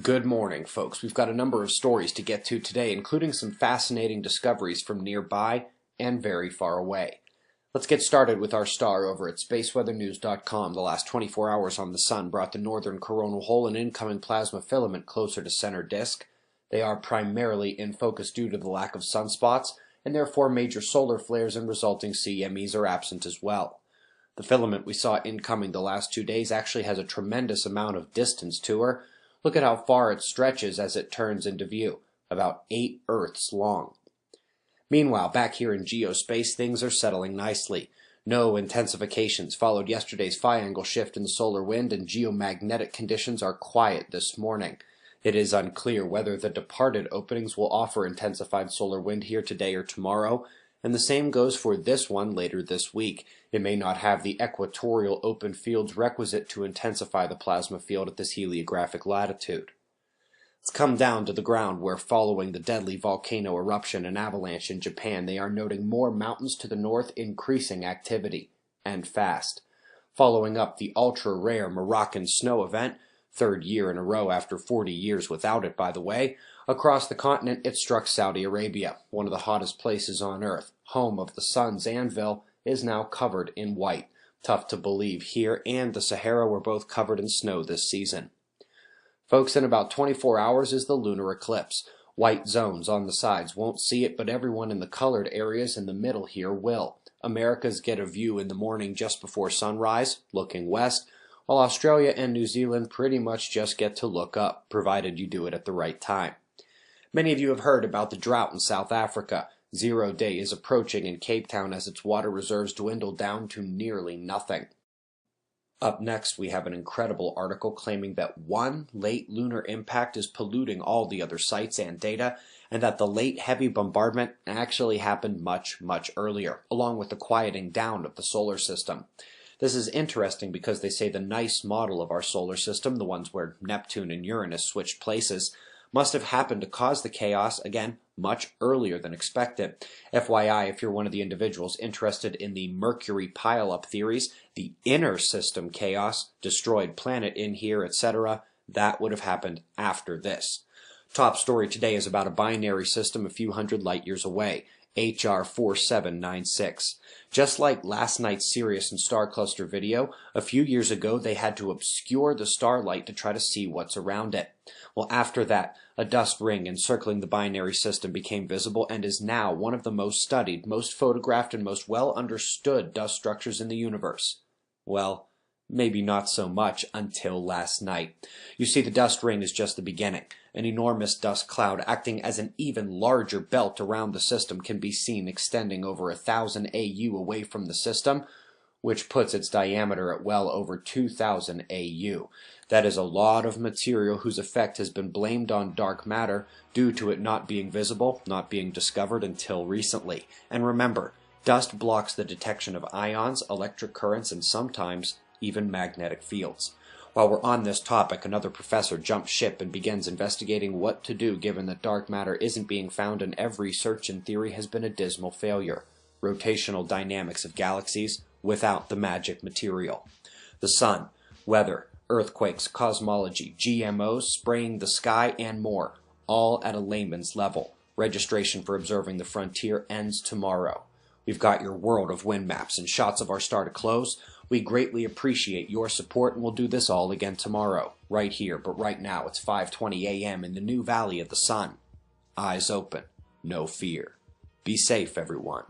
Good morning, folks. We've got a number of stories to get to today, including some fascinating discoveries from nearby and very far away. Let's get started with our star over at spaceweathernews.com. The last 24 hours on the Sun brought the northern coronal hole and incoming plasma filament closer to center disk. They are primarily in focus due to the lack of sunspots, and therefore major solar flares and resulting CMEs are absent as well. The filament we saw incoming the last 2 days actually has a tremendous amount of distance to her. Look at how far it stretches as it turns into view, about 8 Earths long. Meanwhile, back here in geospace, things are settling nicely. No intensifications followed yesterday's phi-angle shift in the solar wind, and geomagnetic conditions are quiet this morning. It is unclear whether the departed openings will offer intensified solar wind here today or tomorrow, and the same goes for this one later this week. It may not have the equatorial open fields requisite to intensify the plasma field at this heliographic latitude. Let's come down to the ground where, following the deadly volcano eruption and avalanche in Japan, they are noting more mountains to the north increasing activity, and fast. Following up the ultra-rare Moroccan snow event, third year in a row after 40 years without it, by the way, across the continent it struck Saudi Arabia, one of the hottest places on Earth. Home of the sun's anvil is now covered in white. Tough to believe here and the Sahara were both covered in snow this season. Folks, in about 24 hours is the lunar eclipse. White zones on the sides won't see it, but everyone in the colored areas in the middle here will. Americas get a view in the morning just before sunrise, looking west, while Australia and New Zealand pretty much just get to look up, provided you do it at the right time. Many of you have heard about the drought in South Africa. 0 day is approaching in Cape Town as its water reserves dwindle down to nearly nothing. Up next, we have an incredible article claiming that one late lunar impact is polluting all the other sites and data, and that the late heavy bombardment actually happened much, much earlier, along with the quieting down of the solar system. This is interesting because they say the nice model of our solar system, the ones where Neptune and Uranus switched places, must have happened to cause the chaos, again, much earlier than expected. FYI, if you're one of the individuals interested in the Mercury pile-up theories, the inner system chaos, destroyed planet in here, etc., that would have happened after this. Top story today is about a binary system a few hundred light years away. HR 4796. Just like last night's Sirius and star cluster video, a few years ago they had to obscure the starlight to try to see what's around it. Well, after that, a dust ring encircling the binary system became visible and is now one of the most studied, most photographed, and most well understood dust structures in the universe. Well, maybe not so much until last night. You see, the dust ring is just the beginning. An enormous dust cloud acting as an even larger belt around the system can be seen extending over 1,000 AU away from the system, which puts its diameter at well over 2,000 AU. That is a lot of material whose effect has been blamed on dark matter due to it not being visible, not being discovered until recently. And remember, dust blocks the detection of ions, electric currents, and sometimes even magnetic fields. While we're on this topic, another professor jumps ship and begins investigating what to do given that dark matter isn't being found and every search in theory has been a dismal failure. Rotational dynamics of galaxies without the magic material. The sun, weather, earthquakes, cosmology, GMOs, spraying the sky, and more, all at a layman's level. Registration for observing the frontier ends tomorrow. We've got your world of wind maps and shots of our star to close. We greatly appreciate your support, and we'll do this all again tomorrow, right here. But right now, it's 5:20 a.m. in the new Valley of the Sun. Eyes open, no fear. Be safe, everyone.